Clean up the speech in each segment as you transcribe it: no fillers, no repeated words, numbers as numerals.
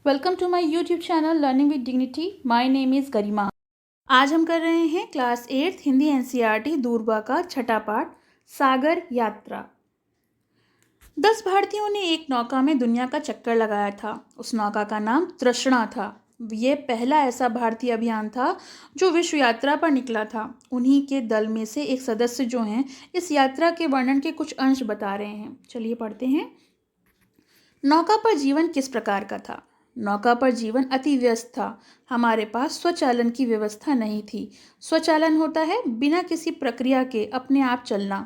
Welcome to my YouTube channel learning with dignity. My name is Garima. आज हम कर रहे हैं क्लास 8 हिंदी एनसीईआरटी दूरबा का छठा पाठ सागर यात्रा। 10 भारतीयों ने एक नौका में दुनिया का चक्कर लगाया था। उस नौका का नाम तृष्णा था। ये पहला ऐसा भारतीय अभियान था जो विश्व यात्रा पर निकला था। उन्हीं के दल में से एक सदस्य जो हैं इस यात्रा के वर्णन के कुछ अंश बता रहे हैं। चलिए पढ़ते हैं। नौका पर जीवन किस प्रकार का था? नौका पर जीवन अति व्यस्त था। हमारे पास स्वचालन की व्यवस्था नहीं थी। स्वचालन होता है बिना किसी प्रक्रिया के अपने आप चलना।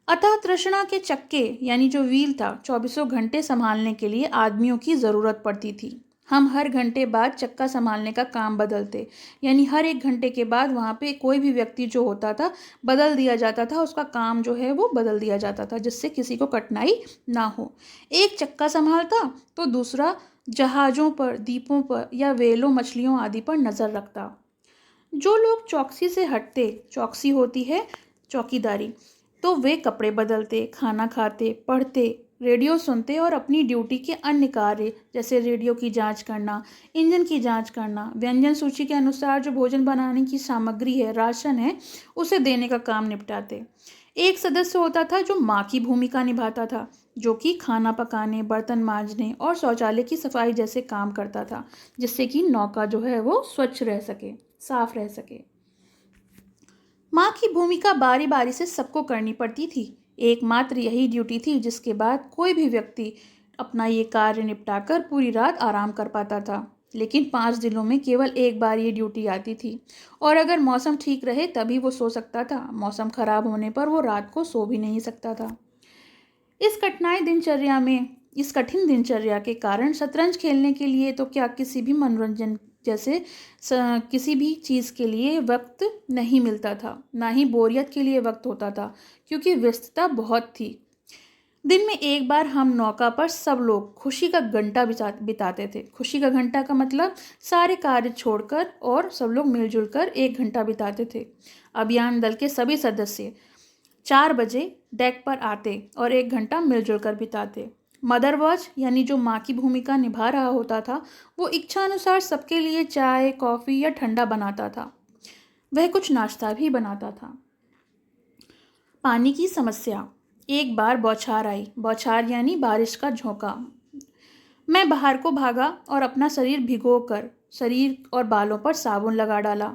अतः तृष्णा के चक्के यानी जो व्हील था 24 घंटे संभालने के लिए आदमियों की ज़रूरत पड़ती थी। हम हर घंटे बाद चक्का संभालने का काम बदलते, यानी हर एक घंटे के बाद वहाँ पे कोई भी व्यक्ति जो होता था बदल दिया जाता था, उसका काम जो है वो बदल दिया जाता था जिससे किसी को कठिनाई ना हो। एक चक्का संभालता तो दूसरा जहाज़ों पर, द्वीपों पर या व्हेलों, मछलियों आदि पर नज़र रखता। जो लोग चौकसी से हटते, चौकसी होती है चौकीदारी, तो वे कपड़े बदलते, खाना खाते, पढ़ते, रेडियो सुनते और अपनी ड्यूटी के अन्य कार्य जैसे रेडियो की जांच करना, इंजन की जांच करना, व्यंजन सूची के अनुसार जो भोजन बनाने की सामग्री है, राशन है, उसे देने का काम निपटाते। एक सदस्य होता था जो माँ की भूमिका निभाता था, जो कि खाना पकाने, बर्तन मांजने और शौचालय की सफाई जैसे काम करता था, जिससे कि नौका जो है वो स्वच्छ रह सके, साफ रह सके। माँ की भूमिका बारी बारी से सबको करनी पड़ती थी। एकमात्र यही ड्यूटी थी जिसके बाद कोई भी व्यक्ति अपना ये कार्य निपटाकर पूरी रात आराम कर पाता था। लेकिन 5 दिनों में केवल एक बार ये ड्यूटी आती थी और अगर मौसम ठीक रहे तभी वो सो सकता था। मौसम खराब होने पर वो रात को सो भी नहीं सकता था। इस कठिन दिनचर्या के कारण शतरंज खेलने के लिए तो क्या, किसी भी मनोरंजन जैसे किसी भी चीज़ के लिए वक्त नहीं मिलता था, ना ही बोरियत के लिए वक्त होता था, क्योंकि व्यस्तता बहुत थी। दिन में एक बार हम नौका पर सब लोग खुशी का घंटा बिताते थे। खुशी का घंटा का मतलब सारे कार्य छोड़कर और सब लोग मिलजुल कर 1 घंटा बिताते थे। अभियान दल के सभी सदस्य 4 बजे डेक पर आते और 1 घंटा मिलजुल कर बिताते। मदर वॉच यानी जो माँ की भूमिका निभा रहा होता था, वो इच्छा अनुसार सबके लिए चाय, कॉफ़ी या ठंडा बनाता था। वह कुछ नाश्ता भी बनाता था। पानी की समस्या। एक बार बौछार आई। बौछार यानी बारिश का झोंका। मैं बाहर को भागा और अपना शरीर भिगोकर शरीर और बालों पर साबुन लगा डाला।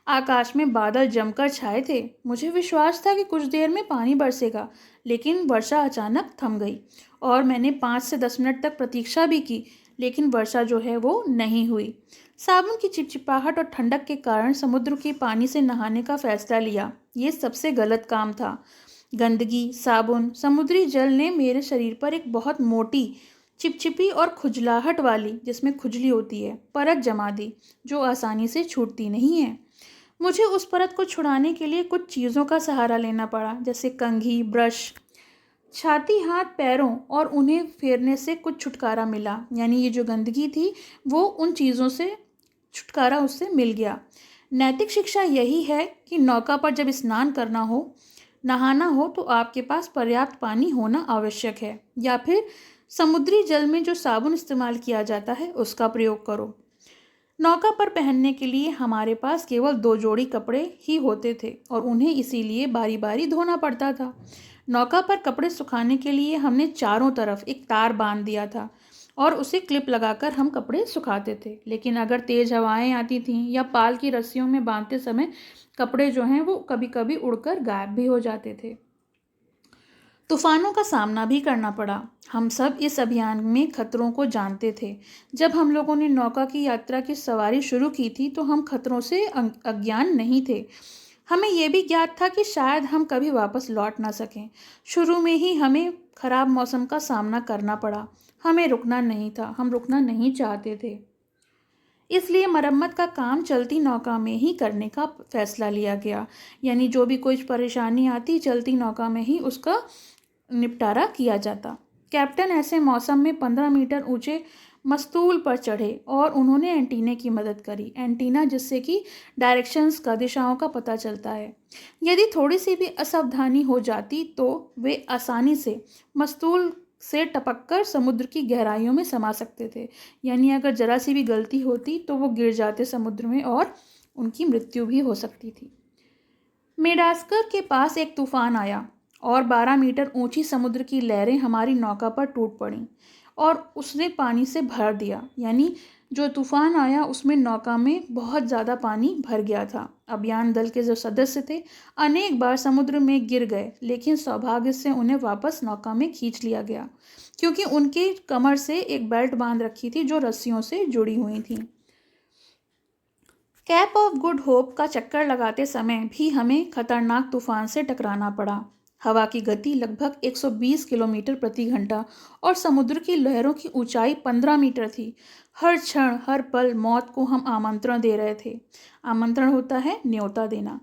आकाश में बादल जमकर छाए थे। मुझे विश्वास था कि कुछ देर में पानी बरसेगा, लेकिन वर्षा अचानक थम गई और मैंने 5 से 10 मिनट तक प्रतीक्षा भी की, लेकिन वर्षा जो है वो नहीं हुई। साबुन की चिपचिपाहट और ठंडक के कारण समुद्र के पानी से नहाने का फैसला लिया। ये सबसे गलत काम था। गंदगी, साबुन, समुद्री जल ने मेरे शरीर पर एक बहुत मोटी, चिपचिपी और खुजलाहट वाली, जिसमें खुजली होती है, परत जमा दी, जो आसानी से छूटती नहीं है। मुझे उस परत को छुड़ाने के लिए कुछ चीज़ों का सहारा लेना पड़ा, जैसे कंघी, ब्रश, छाती, हाथ, पैरों, और उन्हें फेरने से कुछ छुटकारा मिला। यानी ये जो गंदगी थी वो उन चीज़ों से छुटकारा उससे मिल गया। नैतिक शिक्षा यही है कि नौका पर जब स्नान करना हो, नहाना हो, तो आपके पास पर्याप्त पानी होना आवश्यक है, या फिर समुद्री जल में जो साबुन इस्तेमाल किया जाता है उसका प्रयोग करो। नौका पर पहनने के लिए हमारे पास केवल 2 जोड़ी कपड़े ही होते थे और उन्हें इसीलिए बारी बारी धोना पड़ता था। नौका पर कपड़े सुखाने के लिए हमने चारों तरफ एक तार बांध दिया था और उसे क्लिप लगाकर हम कपड़े सुखाते थे। लेकिन अगर तेज हवाएं आती थीं या पाल की रस्सियों में बांधते समय कपड़े जो हैं वो कभी कभी उड़कर गायब भी हो जाते थे। तूफानों का सामना भी करना पड़ा। हम सब इस अभियान में खतरों को जानते थे। जब हम लोगों ने नौका की यात्रा की सवारी शुरू की थी तो हम खतरों से अज्ञान नहीं थे। हमें यह भी ज्ञात था कि शायद हम कभी वापस लौट ना सकें। शुरू में ही हमें खराब मौसम का सामना करना पड़ा। हमें रुकना नहीं था, हम रुकना नहीं चाहते थे। इसलिए मरम्मत का काम चलती नौका में ही करने का फैसला लिया गया। यानी जो भी कोई परेशानी आती, चलती नौका में ही उसका निपटारा किया जाता। कैप्टन ऐसे मौसम में 15 मीटर ऊंचे मस्तूल पर चढ़े और उन्होंने एंटीने की मदद करी। एंटीना जिससे कि डायरेक्शंस का, दिशाओं का पता चलता है। यदि थोड़ी सी भी असावधानी हो जाती तो वे आसानी से मस्तूल से टपककर समुद्र की गहराइयों में समा सकते थे। यानी अगर जरा सी भी गलती होती तो वो गिर जाते समुद्र में और उनकी मृत्यु भी हो सकती थी। मेडागास्कर के पास एक तूफान आया और 12 मीटर ऊंची समुद्र की लहरें हमारी नौका पर टूट पड़ीं और उसने पानी से भर दिया। यानी जो तूफान आया उसमें नौका में बहुत ज़्यादा पानी भर गया था। अभियान दल के जो सदस्य थे अनेक बार समुद्र में गिर गए, लेकिन सौभाग्य से उन्हें वापस नौका में खींच लिया गया, क्योंकि उनके कमर से एक बेल्ट बांध रखी थी जो रस्सियों से जुड़ी हुई थी। कैप ऑफ गुड होप का चक्कर लगाते समय भी हमें खतरनाक तूफान से टकराना पड़ा। हवा की गति लगभग 120 किलोमीटर प्रति घंटा और समुद्र की लहरों की ऊंचाई 15 मीटर थी। हर क्षण हर पल मौत को हम आमंत्रण दे रहे थे। आमंत्रण होता है न्योता देना।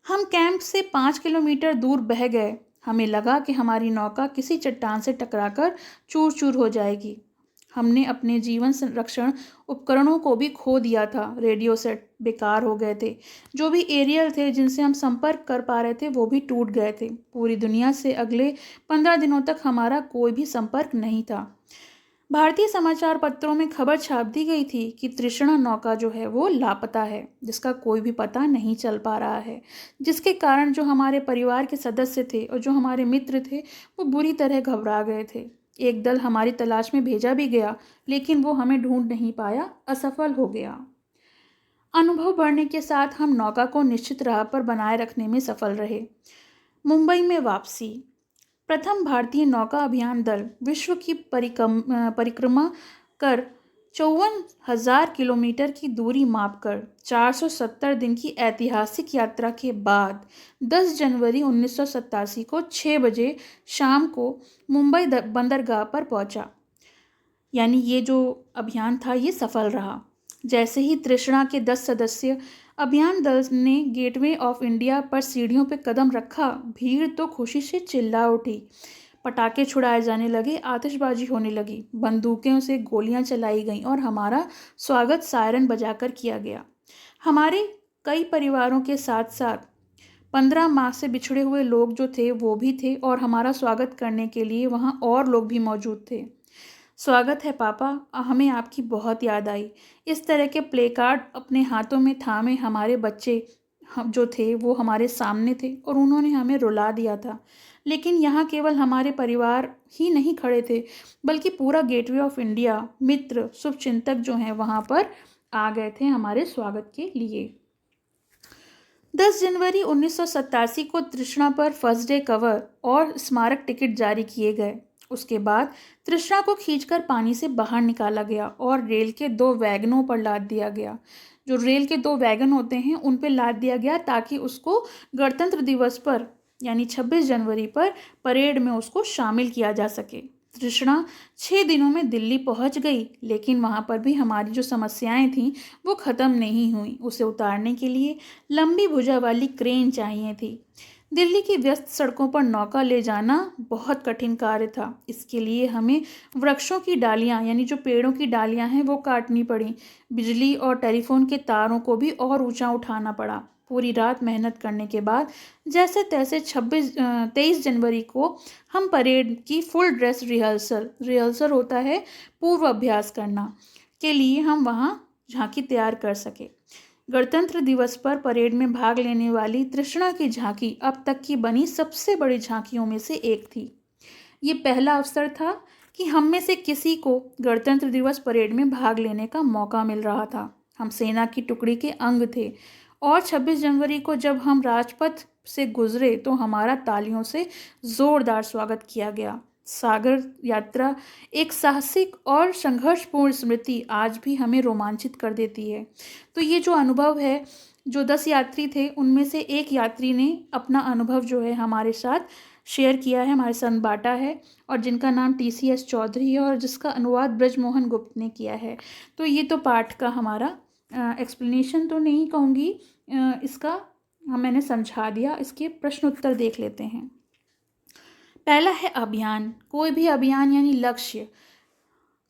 हम कैंप से 5 किलोमीटर दूर बह गए। हमें लगा कि हमारी नौका किसी चट्टान से टकराकर चूर चूर हो जाएगी। हमने अपने जीवन संरक्षण उपकरणों को भी खो दिया था। रेडियो सेट बेकार हो गए थे। जो भी एरियल थे जिनसे हम संपर्क कर पा रहे थे वो भी टूट गए थे। पूरी दुनिया से अगले 15 दिनों तक हमारा कोई भी संपर्क नहीं था। भारतीय समाचार पत्रों में खबर छाप दी गई थी कि तृष्णा नौका जो है वो लापता है, जिसका कोई भी पता नहीं चल पा रहा है, जिसके कारण जो हमारे परिवार के सदस्य थे और जो हमारे मित्र थे वो बुरी तरह घबरा गए थे। एक दल हमारी तलाश में भेजा भी गया, लेकिन वो हमें ढूंढ नहीं पाया, असफल हो गया। अनुभव बढ़ने के साथ हम नौका को निश्चित राह पर बनाए रखने में सफल रहे। मुंबई में वापसी। प्रथम भारतीय नौका अभियान दल विश्व की परिक्रमा कर 54,000 किलोमीटर की दूरी मापकर 470 दिन की ऐतिहासिक यात्रा के बाद 10 जनवरी 1987 को 6 बजे शाम को मुंबई बंदरगाह पर पहुंचा। यानी ये जो अभियान था ये सफल रहा। जैसे ही तृष्णा के 10 सदस्य अभियान दल ने गेटवे ऑफ इंडिया पर सीढ़ियों पर कदम रखा, भीड़ तो खुशी से चिल्ला उठी। पटाखे छुड़ाए जाने लगे, आतिशबाजी होने लगी, बंदूकों से गोलियां चलाई गईं और हमारा स्वागत सायरन बजाकर किया गया। हमारे कई परिवारों के साथ साथ 15 माह से बिछड़े हुए लोग जो थे वो भी थे और हमारा स्वागत करने के लिए वहाँ और लोग भी मौजूद थे। स्वागत है पापा, हमें आपकी बहुत याद आई। इस तरह के प्ले कार्ड अपने हाथों में थामे हमारे बच्चे जो थे वो हमारे सामने थे और उन्होंने हमें रुला दिया था। लेकिन यहाँ केवल हमारे परिवार ही नहीं खड़े थे, बल्कि पूरा गेटवे ऑफ इंडिया, मित्र, शुभचिंतक जो हैं वहाँ पर आ गए थे हमारे स्वागत के लिए। 10 जनवरी 1987 को तृष्णा पर फर्स्ट डे कवर और स्मारक टिकट जारी किए गए। उसके बाद तृष्णा को खींचकर पानी से बाहर निकाला गया और रेल के 2 वैगनों पर लाद दिया गया। जो रेल के 2 वैगन होते हैं उन पर लाद दिया गया ताकि उसको गणतंत्र दिवस पर यानी 26 जनवरी पर परेड में उसको शामिल किया जा सके। तृष्णा 6 दिनों में दिल्ली पहुंच गई, लेकिन वहां पर भी हमारी जो समस्याएं थीं वो ख़त्म नहीं हुई। उसे उतारने के लिए लंबी भुजा वाली क्रेन चाहिए थी। दिल्ली की व्यस्त सड़कों पर नौका ले जाना बहुत कठिन कार्य था। इसके लिए हमें वृक्षों की डालियां यानी जो पेड़ों की डालियां हैं वो काटनी पड़ी। बिजली और टेलीफोन के तारों को भी और ऊंचा उठाना पड़ा। पूरी रात मेहनत करने के बाद जैसे तैसे 23 जनवरी को हम परेड की फुल ड्रेस रिहर्सल होता है पूर्व अभ्यास करना के लिए हम वहाँ झांकी तैयार कर सके। गणतंत्र दिवस पर परेड में भाग लेने वाली तृष्णा की झांकी अब तक की बनी सबसे बड़ी झांकियों में से एक थी। ये पहला अवसर था कि हम में से किसी को गणतंत्र दिवस परेड में भाग लेने का मौका मिल रहा था। हम सेना की टुकड़ी के अंग थे और 26 जनवरी को जब हम राजपथ से गुजरे तो हमारा तालियों से जोरदार स्वागत किया गया। सागर यात्रा एक साहसिक और संघर्षपूर्ण स्मृति आज भी हमें रोमांचित कर देती है। तो ये जो अनुभव है, जो 10 यात्री थे उनमें से एक यात्री ने अपना अनुभव जो है हमारे साथ शेयर किया है, हमारे साथ बांटा है और जिनका नाम TCS चौधरी है और जिसका अनुवाद ब्रजमोहन गुप्त ने किया है। तो ये तो पाठ का हमारा एक्सप्लेनेशन तो नहीं कहूँगी, इसका मैंने समझा दिया। इसके प्रश्न उत्तर देख लेते हैं। पहला है अभियान। कोई भी अभियान यानी लक्ष्य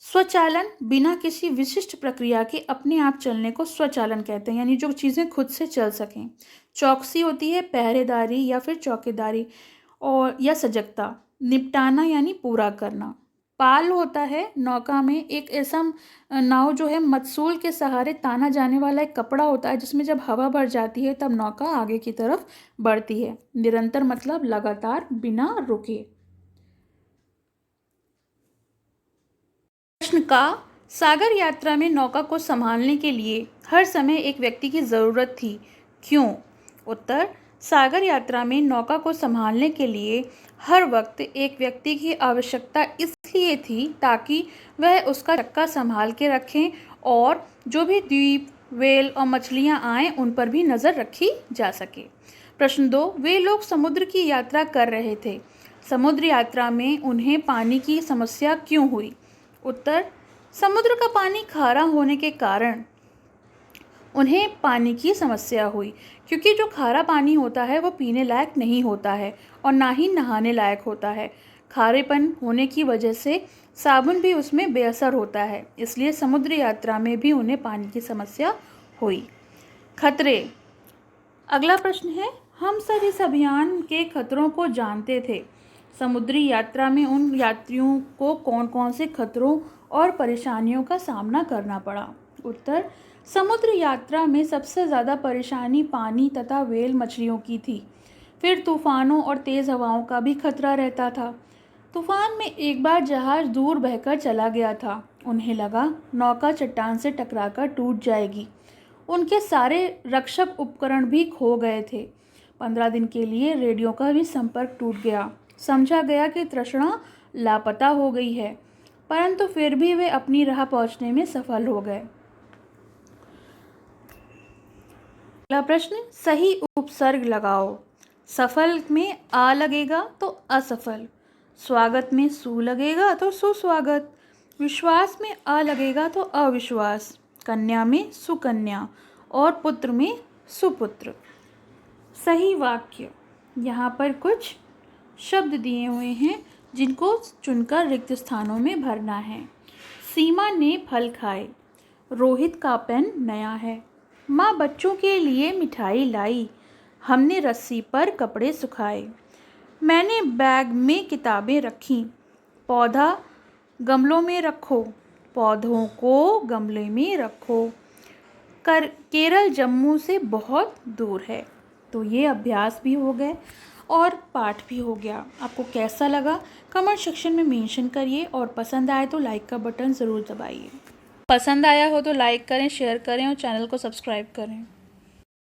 स्वचालन, बिना किसी विशिष्ट प्रक्रिया के अपने आप चलने को स्वचालन कहते हैं, यानी जो चीज़ें खुद से चल सकें। चौकसी होती है पहरेदारी या फिर चौकीदारी और या सजगता। निपटाना यानी पूरा करना। पाल होता है नौका में, एक ऐसा नाव जो है मत्सूल के सहारे ताना जाने वाला एक कपड़ा होता है जिसमें जब हवा भर जाती है तब नौका आगे की तरफ बढ़ती है। निरंतर मतलब लगातार, बिना रुके। प्रश्न का, सागर यात्रा में नौका को संभालने के लिए हर समय एक व्यक्ति की ज़रूरत थी, क्यों? उत्तर, सागर यात्रा में नौका को संभालने के लिए हर वक्त एक व्यक्ति की आवश्यकता इसलिए थी ताकि वह उसका चक्का संभाल के रखें और जो भी द्वीप, व्हेल और मछलियां आएं उन पर भी नज़र रखी जा सके। प्रश्न 2, वे लोग समुद्र की यात्रा कर रहे थे। समुद्र यात्रा में उन्हें पानी की समस्या क्यों हुई? उत्तर, समुद्र का पानी खारा होने के कारण उन्हें पानी की समस्या हुई, क्योंकि जो खारा पानी होता है वो पीने लायक नहीं होता है और ना ही नहाने लायक होता है। खारेपन होने की वजह से साबुन भी उसमें बेअसर होता है, इसलिए समुद्र यात्रा में भी उन्हें पानी की समस्या हुई। खतरे। अगला प्रश्न है, हम सब इस अभियान के खतरों को जानते थे। समुद्री यात्रा में उन यात्रियों को कौन कौन से खतरों और परेशानियों का सामना करना पड़ा? उत्तर, समुद्र यात्रा में सबसे ज़्यादा परेशानी पानी तथा व्हेल मछलियों की थी। फिर तूफानों और तेज़ हवाओं का भी खतरा रहता था। तूफान में एक बार जहाज़ दूर बहकर चला गया था। उन्हें लगा नौका चट्टान से टकराकर टूट जाएगी। उनके सारे रक्षक उपकरण भी खो गए थे। 15 दिन के लिए रेडियो का भी संपर्क टूट गया। समझा गया कि तृष्णा लापता हो गई है, परंतु फिर भी वे अपनी राह पहुंचने में सफल हो गए। अगला प्रश्न, सही उपसर्ग लगाओ। सफल में आ लगेगा तो असफल, स्वागत में सु लगेगा तो सुस्वागत, विश्वास में अ लगेगा तो अविश्वास, कन्या में सुकन्या और पुत्र में सुपुत्र। सही वाक्य। यहाँ पर कुछ शब्द दिए हुए हैं जिनको चुनकर रिक्त स्थानों में भरना है। सीमा ने फल खाए, रोहित का पेन नया है, माँ बच्चों के लिए मिठाई लाई, हमने रस्सी पर कपड़े सुखाए, मैंने बैग में किताबें रखीं, पौधा गमलों में रखो, पौधों को गमले में रखो, केरल जम्मू से बहुत दूर है। तो ये अभ्यास भी हो गए और पाठ भी हो गया। आपको कैसा लगा कमेंट सेक्शन में मेंशन करिए और पसंद आए तो लाइक का बटन ज़रूर दबाइए। पसंद आया हो तो लाइक करें, शेयर करें और चैनल को सब्सक्राइब करें।